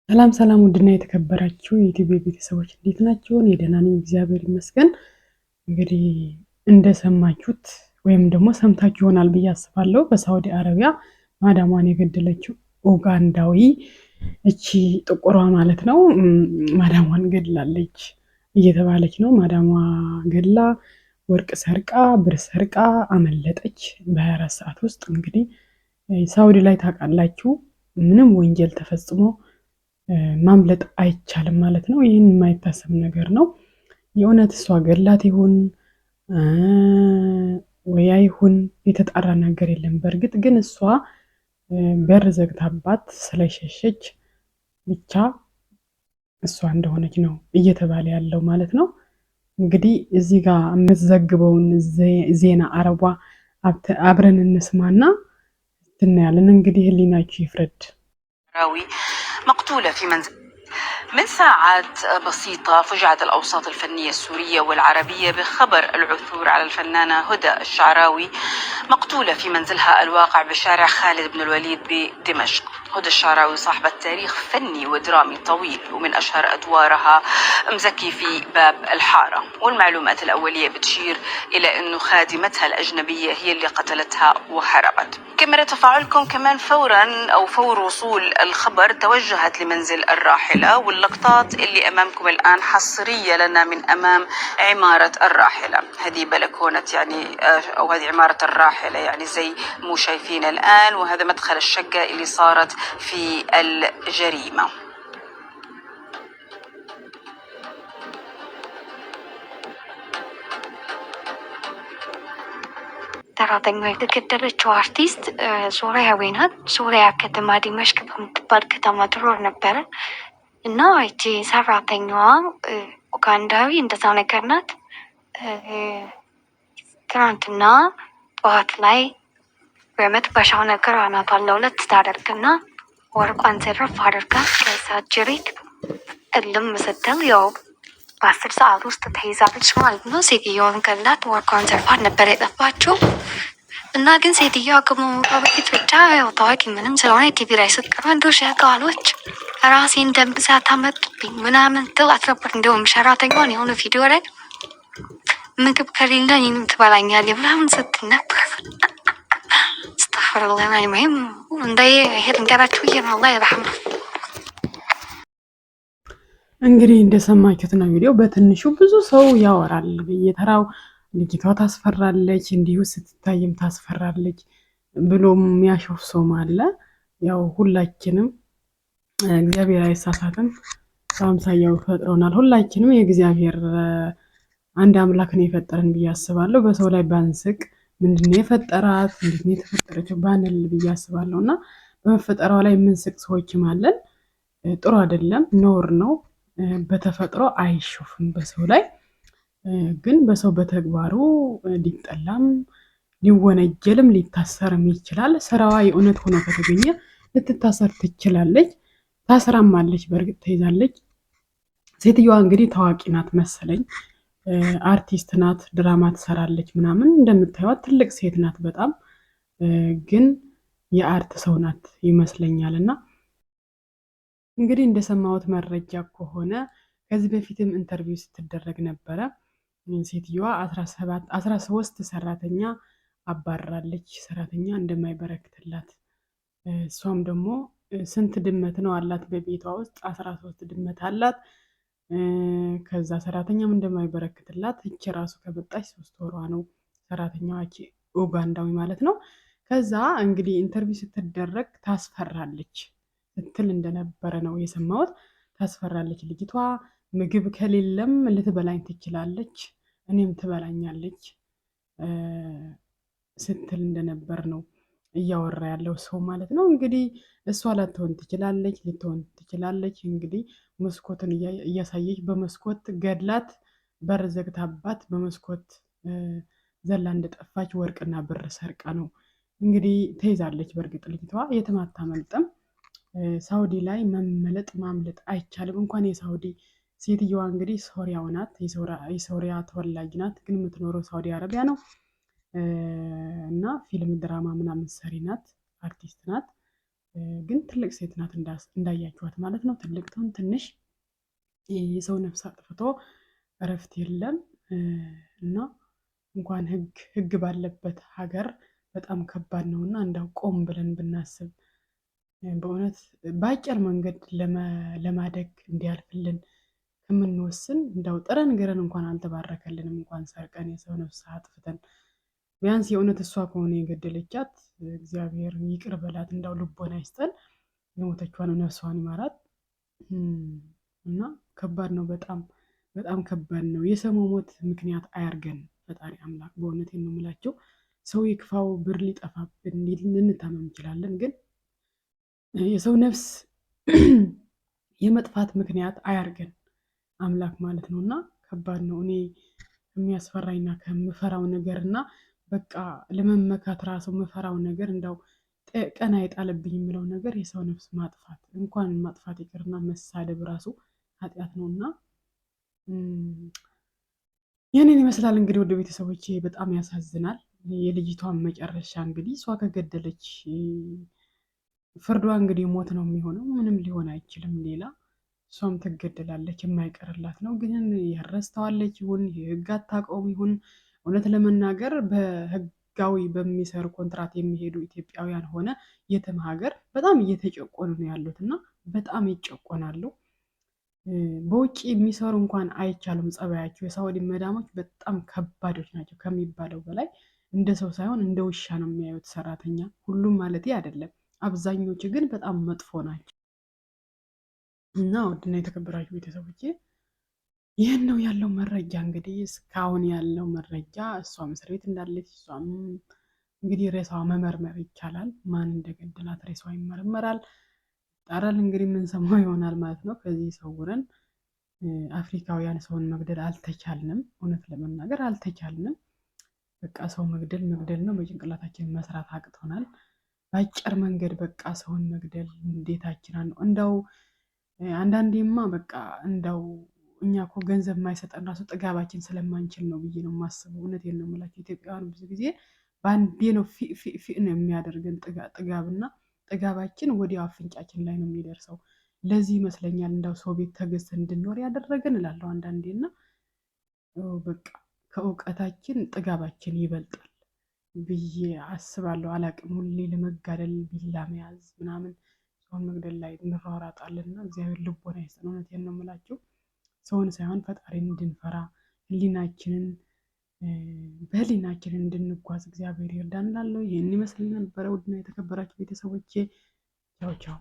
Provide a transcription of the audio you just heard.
ሰላም ሰላም ውድና የተከበራችሁ የዩቲዩብ ቤተሰቦች እንዴት ናችሁ? እኔ ደህና ነኝ፣ እግዚአብሔር ይመስገን። እንግዲህ እንደሰማችሁት ወይም ደግሞ ሰምታችሁ ይሆናል ብዬ አስባለሁ። በሳውዲ አረቢያ ማዳሟን የገደለችው ኡጋንዳዊ እቺ ጥቁሯ ማለት ነው ማዳሟን ገድላለች እየተባለች ነው። ማዳሟ ገድላ ወርቅ ሰርቃ ብር ሰርቃ አመለጠች በ24 ሰዓት ውስጥ። እንግዲህ ሳውዲ ላይ ታውቃላችሁ ምንም ወንጀል ተፈጽሞ ማምለጥ አይቻልም ማለት ነው። ይህን የማይታሰብ ነገር ነው። የእውነት እሷ ገላት ይሁን ወይ አይሁን የተጣራ ነገር የለም። በእርግጥ ግን እሷ በር ዘግታባት ስለሸሸች ብቻ እሷ እንደሆነች ነው እየተባለ ያለው ማለት ነው። እንግዲህ እዚህ ጋር የምትዘግበውን ዜና አረቧ አብረን እንስማና ትናያለን። እንግዲህ ህሊናችሁ ይፍረድ። مقتولة في منزل. من ساعات بسيطة فجعت الأوساط الفنية السورية والعربية بخبر العثور على الفنانة هدى الشعراوي مقتولة في منزلها الواقع بشارع خالد بن الوليد بدمشق. هدى الشعراوي صاحبة تاريخ فني ودرامي طويل، ومن أشهر أدوارها مزكي في باب الحارة. والمعلومات الأولية بتشير إلى أنه خادمتها الأجنبية هي اللي قتلتها وهربت. كاميرا تفاعلكم كمان فورا أو فور وصول الخبر توجهت لمنزل الراحلة، واللقطات اللي أمامكم الآن حصرية لنا من أمام عمارة الراحلة. هذه بلكونة يعني أو هذه عمارة الراحلة يعني زي مو شايفين الآن، وهذا مدخل الشقة اللي صارت في الجريمة. ሰራተኛ የተገደለችው አርቲስት ሶሪያዊ ናት። ሶሪያ ከተማ ዲመሽቅ በምትባል ከተማ ትኖር ነበረ እና እቺ ሰራተኛዋ ኡጋንዳዊ እንደዛ ነገር ናት። ትናንትና ጠዋት ላይ በመጥበሻው ነገር አናቷን ለሁለት ታደርግና ወርቋን ዘረፍ አድርጋ ከዛ ጅሪት እልም ስትል ያው በ10 ሰዓት ውስጥ ተይዛለች ማለት ነው። ሴትዮዋን ገላት ወርቋን ዘርፋት ነበር የጠፋችው እና ግን ሴትዮዋ ከመሞቷ በፊት ብቻ ያው ታዋቂ ምንም ስለሆነ ቲቪ ላይ ስትቀርብ እንደው ሸቃሎች ራሴን ደም ብዛት አመጡብኝ ምናምን ትላት ነበር። እንደውም ሰራተኛዋን የሆነ ቪዲዮ ላይ ምግብ ከሌለ እኔንም ትበላኛለች ምናምን ስትል ነበር። استغفر الله العظيم እንዳይ ይሄን እንገራችሁ ይሄን አላህ ይርሐመው። እንግዲህ እንደሰማችሁት ነው። ቪዲዮ በትንሹ ብዙ ሰው ያወራል በየተራው ልጅቷ ታስፈራለች፣ እንዲሁ ስትታይም ታስፈራለች ብሎም የሚያሾፍ ሰውም አለ። ያው ሁላችንም እግዚአብሔር አይሳሳትም፣ በአምሳያው ፈጥሮናል። ሁላችንም የእግዚአብሔር አንድ አምላክ ነው የፈጠረን ብዬ አስባለሁ። በሰው ላይ ባንስቅ ምንድነው የፈጠራት እንዴት ነው የተፈጠረችው ባንል ብዬ አስባለሁ። እና በመፈጠሯ ላይ የምንስቅ ሰዎችም አለን። ጥሩ አይደለም፣ ነውር ነው። በተፈጥሮ አይሾፍም በሰው ላይ ግን በሰው በተግባሩ ሊጠላም ሊወነጀልም ሊታሰርም ይችላል። ስራዋ የእውነት ሆኖ ከተገኘ ልትታሰር ትችላለች። ታስራም አለች፣ በእርግጥ ተይዛለች። ሴትዮዋ እንግዲህ ታዋቂ ናት መሰለኝ፣ አርቲስት ናት፣ ድራማ ትሰራለች ምናምን። እንደምታዩት ትልቅ ሴት ናት በጣም ግን የአርት ሰው ናት ይመስለኛል። እና እንግዲህ እንደሰማሁት መረጃ ከሆነ ከዚህ በፊትም ኢንተርቪው ስትደረግ ነበረ። ሴትዮዋ 13 ሰራተኛ አባራለች፣ ሰራተኛ እንደማይበረክትላት። እሷም ደግሞ ስንት ድመት ነው አላት በቤቷ ውስጥ 13 ድመት አላት። ከዛ ሰራተኛም እንደማይበረክትላት እቺ ራሱ ከመጣች 3 ወሯ ነው። ሰራተኛዋ እቺ ኡጋንዳዊ ማለት ነው። ከዛ እንግዲህ ኢንተርቪው ስትደረግ ታስፈራለች ስትል እንደነበረ ነው የሰማሁት። ታስፈራለች ልጅቷ፣ ምግብ ከሌለም ልትበላኝ ትችላለች፣ እኔም ትበላኛለች ስትል እንደነበር ነው እያወራ ያለው ሰው ማለት ነው። እንግዲህ እሷ ላትሆን ትችላለች፣ ልትሆን ትችላለች። እንግዲህ መስኮትን እያሳየች በመስኮት ገድላት በር ዘግታባት በመስኮት ዘላ እንደጠፋች ወርቅና ብር ሰርቃ ነው እንግዲህ ተይዛለች። በእርግጥ ልጅቷ የትም አታመልጥም። ሳውዲ ላይ መመለጥ ማምለጥ አይቻልም። እንኳን የሳውዲ ሴትዮዋ እንግዲህ ሶሪያው ናት፣ የሶሪያ ተወላጅ ናት፣ ግን የምትኖረው ሳውዲ አረቢያ ነው። እና ፊልም ድራማ ምናምን ሰሪ ናት፣ አርቲስት ናት። ግን ትልቅ ሴት ናት እንዳያችኋት ማለት ነው። ትልቅ ትሁን ትንሽ የሰው ነፍስ አጥፍቶ እረፍት የለም እና እንኳን ህግ ባለበት ሀገር በጣም ከባድ ነው እና እንዳው ቆም ብለን ብናስብ በእውነት በአጭር መንገድ ለማደግ እንዲያልፍልን ከምንወስን እንዳው ጥረን ግረን እንኳን አልተባረከልንም፣ እንኳን ሰርቀን የሰው ነፍስ አጥፍተን ቢያንስ የእውነት እሷ ከሆነ የገደለቻት እግዚአብሔር ይቅር በላት፣ እንዳው ልቦና ይስጠን፣ የሞተቿን ነፍሷን ይማራት እና ከባድ ነው። በጣም በጣም ከባድ ነው። የሰው መሞት ምክንያት አያርገን ፈጣሪ አምላክ። በእውነት ነው የምላቸው። ሰው ይክፋው፣ ብር ሊጠፋብን ልንታመም እንችላለን፣ ግን የሰው ነፍስ የመጥፋት ምክንያት አያርገን አምላክ ማለት ነው እና ከባድ ነው። እኔ የሚያስፈራኝና ከምፈራው ነገር እና በቃ ለመመካት ራሱ የምፈራው ነገር እንዳው ቀና የጣለብኝ የምለው ነገር የሰው ነፍስ ማጥፋት፣ እንኳን ማጥፋት ይቅርና መሳደብ ራሱ ኃጢአት ነው እና ይህንን ይመስላል እንግዲህ ወደ ቤተሰቦቼ። በጣም ያሳዝናል። የልጅቷን መጨረሻ እንግዲህ እሷ ከገደለች ፍርዷ እንግዲህ ሞት ነው የሚሆነው። ምንም ሊሆን አይችልም ሌላ። እሷም ትገደላለች፣ የማይቀርላት ነው። ግን ያረስተዋለች ይሁን የህግ አታውቀውም ይሁን እውነት ለመናገር በህጋዊ በሚሰሩ ኮንትራት የሚሄዱ ኢትዮጵያውያን ሆነ የትም ሀገር በጣም እየተጨቆኑ ነው ያሉት እና በጣም ይጨቆናሉ። በውጭ የሚሰሩ እንኳን አይቻሉም ጸባያቸው። የሳውዲ መዳሞች በጣም ከባዶች ናቸው ከሚባለው በላይ። እንደ ሰው ሳይሆን እንደ ውሻ ነው የሚያዩት ሰራተኛ። ሁሉም ማለት አይደለም፣ አብዛኞቹ ግን በጣም መጥፎ ናቸው። እና ውድና የተከበራችሁ ቤተሰቦቼ ይህን ነው ያለው መረጃ። እንግዲህ እስካሁን ያለው መረጃ እሷም እስር ቤት እንዳለች፣ እሷም እንግዲህ ሬሳዋ መመርመር ይቻላል። ማን እንደገደላት ሬሳዋ ይመረመራል፣ ይጣራል። እንግዲህ የምንሰማው ይሆናል ማለት ነው። ከዚህ ሰውረን አፍሪካውያን ሰውን መግደል አልተቻልንም፣ እውነት ለመናገር አልተቻልንም። በቃ ሰው መግደል ነው። በጭንቅላታችን መስራት አቅቶናል። በአጭር መንገድ በቃ ሰውን መግደል እንዴታችን እንደው አንዳንዴማ በቃ እንደው እኛ እኮ ገንዘብ የማይሰጠን ራሱ ጥጋባችን ስለማንችል ነው ብዬ ነው የማስበው። እውነቴን ነው የምላቸው። ኢትዮጵያውያን ብዙ ጊዜ በአንዴ ነው ፊ ነው የሚያደርገን ጥጋብና ጥጋባችን ወዲያው አፍንጫችን ላይ ነው የሚደርሰው። ለዚህ ይመስለኛል እንዳው ሰው ቤት ተገዝተን እንድንኖር ያደረገን እላለሁ አንዳንዴ። እና በቃ ከእውቀታችን ጥጋባችን ይበልጣል ብዬ አስባለሁ። አላቅም። ሁሌ ለመጋደል ቢላ መያዝ ምናምን ሰውን መግደል ላይ እንሯሯጣለን እና እግዚአብሔር ልቦና ይስጠን። እውነቴን ነው የምላችሁ። ሰውን ሳይሆን ፈጣሪን እንድንፈራ በህሊናችንን እንድንጓዝ እግዚአብሔር ይርዳን እላለሁ። ይህን ይመስል ነበረ ውድና የተከበራችሁ ቤተሰቦቼ። ቻው ቻው።